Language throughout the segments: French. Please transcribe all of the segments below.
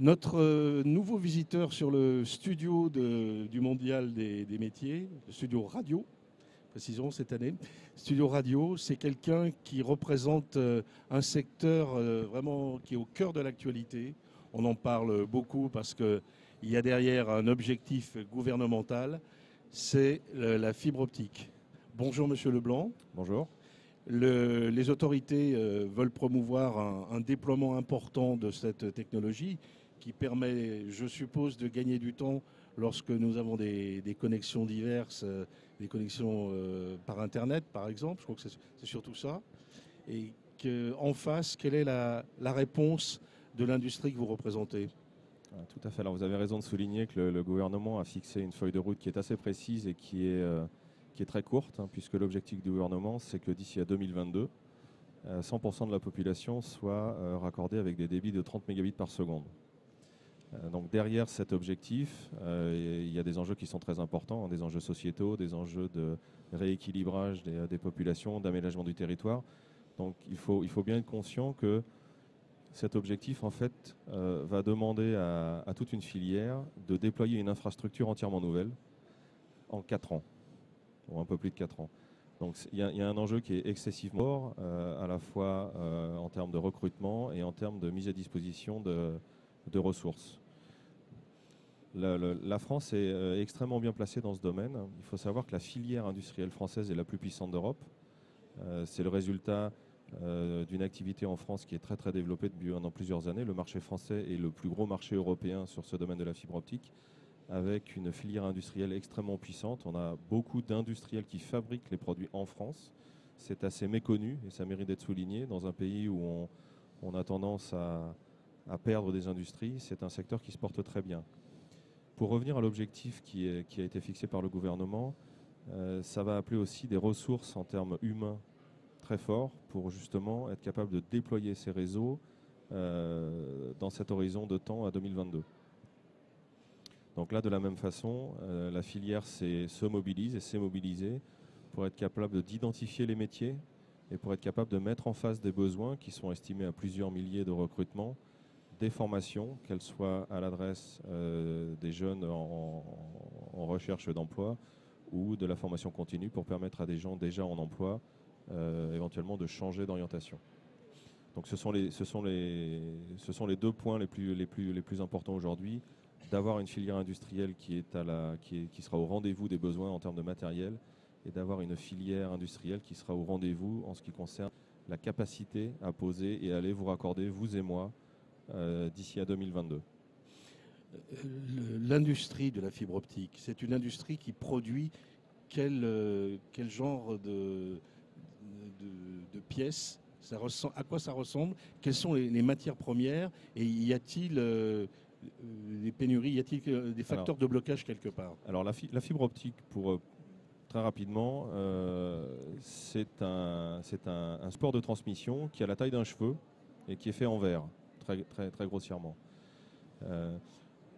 Notre nouveau visiteur sur le studio du Mondial des métiers, le studio radio, précisons cette année. Studio radio, c'est quelqu'un qui représente un secteur vraiment qui est au cœur de l'actualité. On en parle beaucoup parce qu'il y a derrière un objectif gouvernemental, c'est la fibre optique. Bonjour Monsieur Leblanc. Bonjour. Les autorités veulent promouvoir un déploiement important de cette technologie qui permet, je suppose, de gagner du temps lorsque nous avons des connexions diverses, des connexions par Internet, par exemple. Je crois que c'est surtout ça. Et qu'en face, quelle est la réponse de l'industrie que vous représentez ? Tout à fait. Alors vous avez raison de souligner que le gouvernement a fixé une feuille de route qui est assez précise et qui est très courte, puisque l'objectif du gouvernement, c'est que d'ici à 2022, 100% de la population soit raccordée avec des débits de 30 mégabits par seconde. Donc derrière cet objectif, il y a des enjeux qui sont très importants, des enjeux sociétaux, des enjeux de rééquilibrage des populations, d'aménagement du territoire. Donc il faut bien être conscient que cet objectif en fait va demander à toute une filière de déployer une infrastructure entièrement nouvelle en 4 ans, ou un peu plus de 4 ans. Donc il y a un enjeu qui est excessivement fort, à la fois en termes de recrutement et en termes de mise à disposition de ressources. La France est extrêmement bien placée dans ce domaine. Il faut savoir que la filière industrielle française est la plus puissante d'Europe. C'est le résultat d'une activité en France qui est très très développée depuis maintenant plusieurs années. Le marché français est le plus gros marché européen sur ce domaine de la fibre optique, avec une filière industrielle extrêmement puissante. On a beaucoup d'industriels qui fabriquent les produits en France. C'est assez méconnu et ça mérite d'être souligné. Dans un pays où on a tendance à perdre des industries, c'est un secteur qui se porte très bien. Pour revenir à l'objectif qui a été fixé par le gouvernement, ça va appeler aussi des ressources en termes humains très forts pour justement être capable de déployer ces réseaux dans cet horizon de temps à 2022. Donc là, de la même façon, la filière se mobilise et s'est mobilisée pour être capable d'identifier les métiers et pour être capable de mettre en face des besoins qui sont estimés à plusieurs milliers de recrutements, des formations, qu'elles soient à l'adresse des jeunes en recherche d'emploi ou de la formation continue pour permettre à des gens déjà en emploi éventuellement de changer d'orientation. Donc ce sont les 2 points les plus importants aujourd'hui, d'avoir une filière industrielle qui sera au rendez-vous des besoins en termes de matériel et d'avoir une filière industrielle qui sera au rendez-vous en ce qui concerne la capacité à poser et à aller vous raccorder, vous et moi, d'ici à 2022. L'industrie de la fibre optique, c'est une industrie qui produit quel genre de pièces, à quoi ça ressemble, quelles sont les matières premières et y a-t-il des pénuries, y a-t-il des facteurs de blocage quelque part ? Alors la fibre optique, pour très rapidement, c'est un support de transmission qui a la taille d'un cheveu et qui est fait en verre, très grossièrement.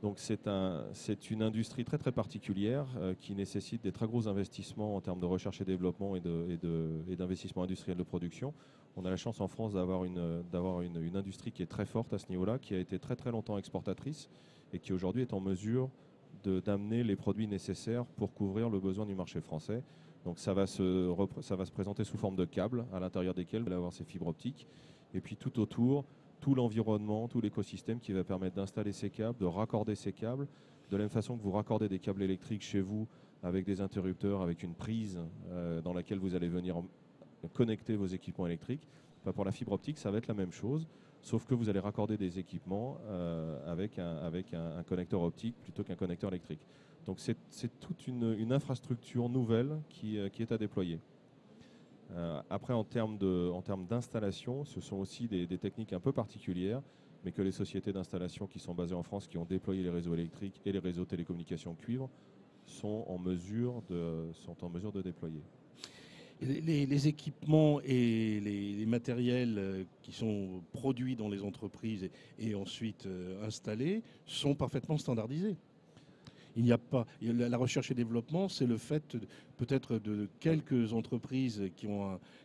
Donc c'est une industrie très très particulière qui nécessite des très gros investissements en termes de recherche et développement et d'investissement industriel de production. On a la chance en France d'avoir une industrie qui est très forte à ce niveau-là, qui a été très très longtemps exportatrice et qui aujourd'hui est en mesure d'amener les produits nécessaires pour couvrir le besoin du marché français. Donc ça va se présenter sous forme de câbles à l'intérieur desquels vous allez avoir ces fibres optiques. Et puis tout autour, tout l'environnement, tout l'écosystème qui va permettre d'installer ces câbles, de raccorder ces câbles, de la même façon que vous raccordez des câbles électriques chez vous avec des interrupteurs, avec une prise dans laquelle vous allez venir connecter vos équipements électriques. Pour la fibre optique, ça va être la même chose, sauf que vous allez raccorder des équipements avec un connecteur optique plutôt qu'un connecteur électrique. Donc c'est toute une infrastructure nouvelle qui est à déployer. Après, en termes d'installation, ce sont aussi des techniques un peu particulières, mais que les sociétés d'installation qui sont basées en France, qui ont déployé les réseaux électriques et les réseaux télécommunications cuivre, sont en mesure de déployer. Les équipements et les matériels qui sont produits dans les entreprises et ensuite installés sont parfaitement standardisés. Il n'y a pas. La recherche et développement, c'est le fait peut-être de quelques entreprises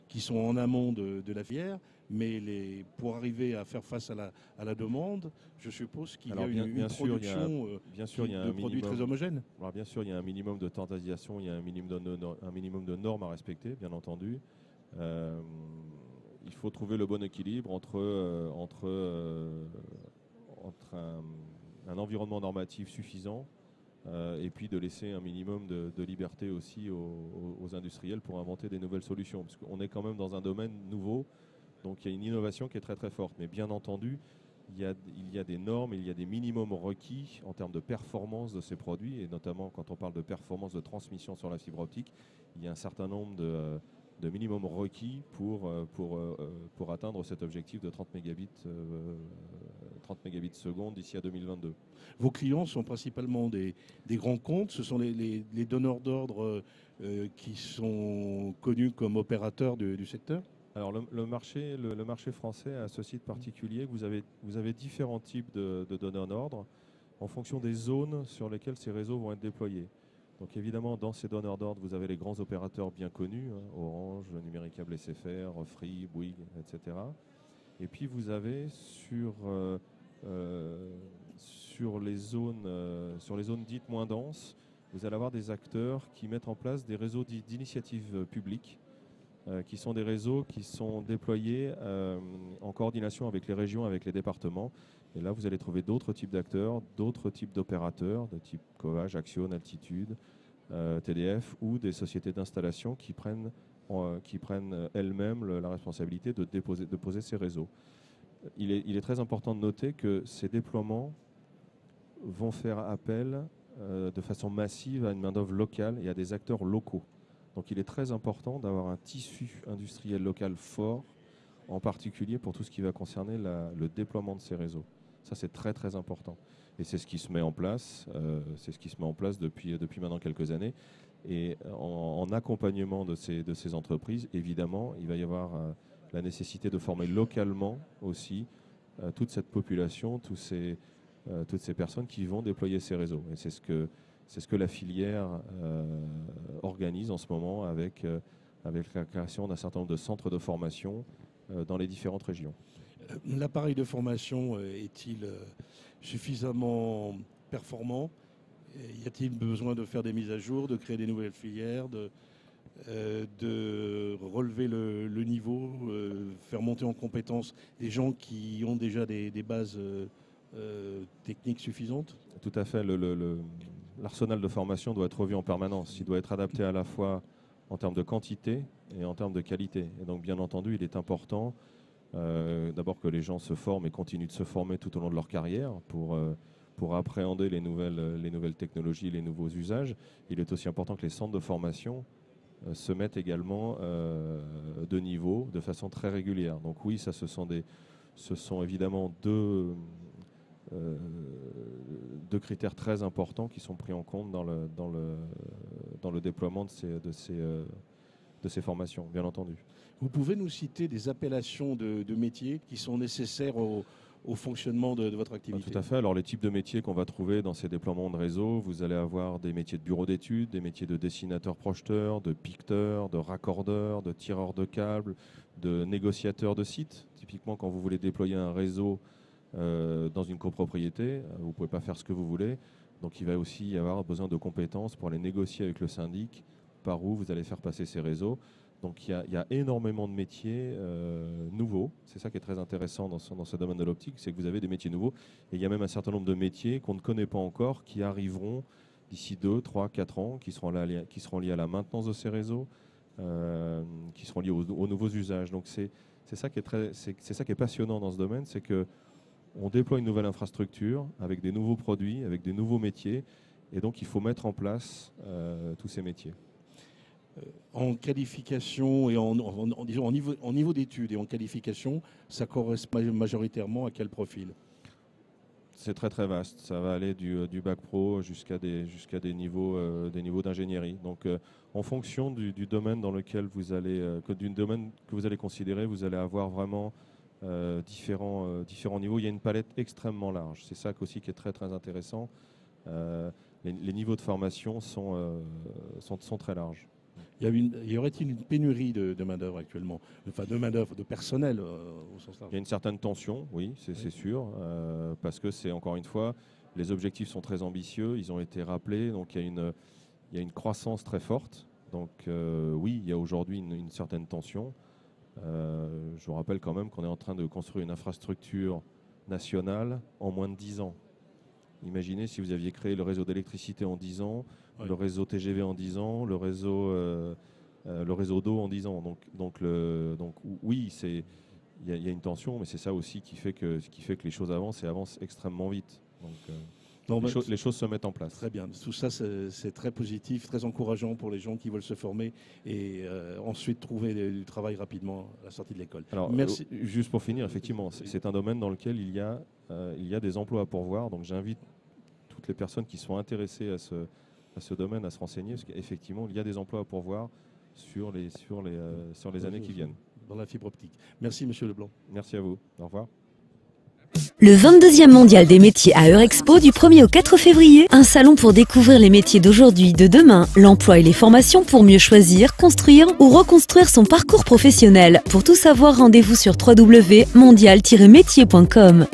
qui sont en amont de la filière, mais pour arriver à faire face à la demande, je suppose qu'il y a une production de produits très homogène. Alors bien sûr, il y a un minimum de standardisation, il y a un minimum de normes à respecter, bien entendu. Il faut trouver le bon équilibre entre un environnement normatif suffisant et puis de laisser un minimum de liberté aussi aux industriels pour inventer des nouvelles solutions. Parce qu'on est quand même dans un domaine nouveau, donc il y a une innovation qui est très très forte. Mais bien entendu, il y a des normes, il y a des minimums requis en termes de performance de ces produits, et notamment quand on parle de performance de transmission sur la fibre optique, il y a un certain nombre de minimums requis pour atteindre cet objectif de 30 mégabits seconde d'ici à 2022. Vos clients sont principalement des grands comptes, ce sont les donneurs d'ordre qui sont connus comme opérateurs du secteur? Alors le marché français a ce site particulier. Vous avez différents types de donneurs d'ordre en fonction des zones sur lesquelles ces réseaux vont être déployés. Donc évidemment, dans ces donneurs d'ordre, vous avez les grands opérateurs bien connus, hein, Orange, Numéricable SFR, Free, Bouygues, etc. Et puis vous avez sur les zones dites moins denses, vous allez avoir des acteurs qui mettent en place des réseaux d'initiatives publiques, qui sont des réseaux qui sont déployés en coordination avec les régions, avec les départements. Et là, vous allez trouver d'autres types d'acteurs, d'autres types d'opérateurs, de type Covage, Axione, Altitude, TDF, ou des sociétés d'installation qui prennent elles-mêmes la responsabilité de poser ces réseaux. Il est très important de noter que ces déploiements vont faire appel de façon massive à une main-d'œuvre locale et à des acteurs locaux. Donc il est très important d'avoir un tissu industriel local fort, en particulier pour tout ce qui va concerner le déploiement de ces réseaux. Ça, c'est très très important. Et c'est ce qui se met en place, depuis maintenant quelques années. Et en accompagnement de ces entreprises, évidemment, il va y avoir la nécessité de former localement aussi toute cette population, toutes ces personnes qui vont déployer ces réseaux. Et c'est ce que la filière organise en ce moment avec la création d'un certain nombre de centres de formation dans les différentes régions. L'appareil de formation est-il suffisamment performant? Y a-t-il besoin de faire des mises à jour, de créer des nouvelles filières, de relever le niveau, faire monter en compétence des gens qui ont déjà des bases techniques suffisantes? Tout à fait. L'arsenal de formation doit être revu en permanence. Il doit être adapté à la fois en termes de quantité et en termes de qualité. Et donc, bien entendu, il est important d'abord que les gens se forment et continuent de se former tout au long de leur carrière pour appréhender les nouvelles technologies, les nouveaux usages. Il est aussi important que les centres de formation se mettent également de niveau de façon très régulière. Donc oui, ce sont évidemment deux critères très importants qui sont pris en compte dans le déploiement de ces formations, bien entendu. Vous pouvez nous citer des appellations de métiers qui sont nécessaires au fonctionnement de votre activité? Tout à fait. Alors les types de métiers qu'on va trouver dans ces déploiements de réseau, vous allez avoir des métiers de bureau d'études, des métiers de dessinateur-projeteur, de piqueteur, de raccordeur, de tireur de câbles, de négociateur de sites. Typiquement, quand vous voulez déployer un réseau dans une copropriété, vous ne pouvez pas faire ce que vous voulez. Donc il va aussi y avoir besoin de compétences pour aller négocier avec le syndic par où vous allez faire passer ces réseaux. Donc il y a énormément de métiers nouveaux. C'est ça qui est très intéressant dans ce domaine de l'optique, c'est que vous avez des métiers nouveaux. Et il y a même un certain nombre de métiers qu'on ne connaît pas encore, qui arriveront d'ici 2, 3, 4 ans, qui seront liés à la maintenance de ces réseaux, qui seront liés aux nouveaux usages. Donc c'est ça qui est passionnant dans ce domaine, c'est qu'on déploie une nouvelle infrastructure avec des nouveaux produits, avec des nouveaux métiers. Et donc il faut mettre en place tous ces métiers. En qualification et en niveau d'études et en qualification, ça correspond majoritairement à quel profil? C'est très très vaste. Ça va aller du bac pro jusqu'à des niveaux d'ingénierie. Donc en fonction du domaine dans lequel vous allez considérer, vous allez avoir vraiment différents niveaux. Il y a une palette extrêmement large. C'est ça aussi qui est très très intéressant. les niveaux de formation sont très larges. Y aurait-il une pénurie de main-d'œuvre actuellement? Enfin, de main-d'œuvre, de personnel au sens large. Il y a une certaine tension, oui, c'est sûr, parce que c'est encore une fois, les objectifs sont très ambitieux, ils ont été rappelés, donc il y a une croissance très forte. Donc oui, il y a aujourd'hui une certaine tension. Je vous rappelle quand même qu'on est en train de construire une infrastructure nationale en moins de 10 ans. Imaginez si vous aviez créé le réseau d'électricité en 10 ans, ouais, le réseau TGV en 10 ans, le réseau d'eau en 10 ans. Donc oui, il y a une tension, mais c'est ça aussi qui fait que les choses avancent et avancent extrêmement vite. Donc, les choses se mettent en place. Très bien. Tout ça, c'est très positif, très encourageant pour les gens qui veulent se former et ensuite trouver du travail rapidement à la sortie de l'école. Alors, merci. Juste pour finir, effectivement, c'est un domaine dans lequel il y a des emplois à pourvoir. Donc, j'invite toutes les personnes qui sont intéressées à ce domaine à se renseigner, parce qu'effectivement, il y a des emplois à pourvoir sur les années qui viennent. Dans la fibre optique. Merci, Monsieur Leblanc. Merci à vous. Au revoir. Le 22e mondial des métiers à Eurexpo du 1er au 4 février. Un salon pour découvrir les métiers d'aujourd'hui, de demain, l'emploi et les formations pour mieux choisir, construire ou reconstruire son parcours professionnel. Pour tout savoir, rendez-vous sur www.mondial-métier.com.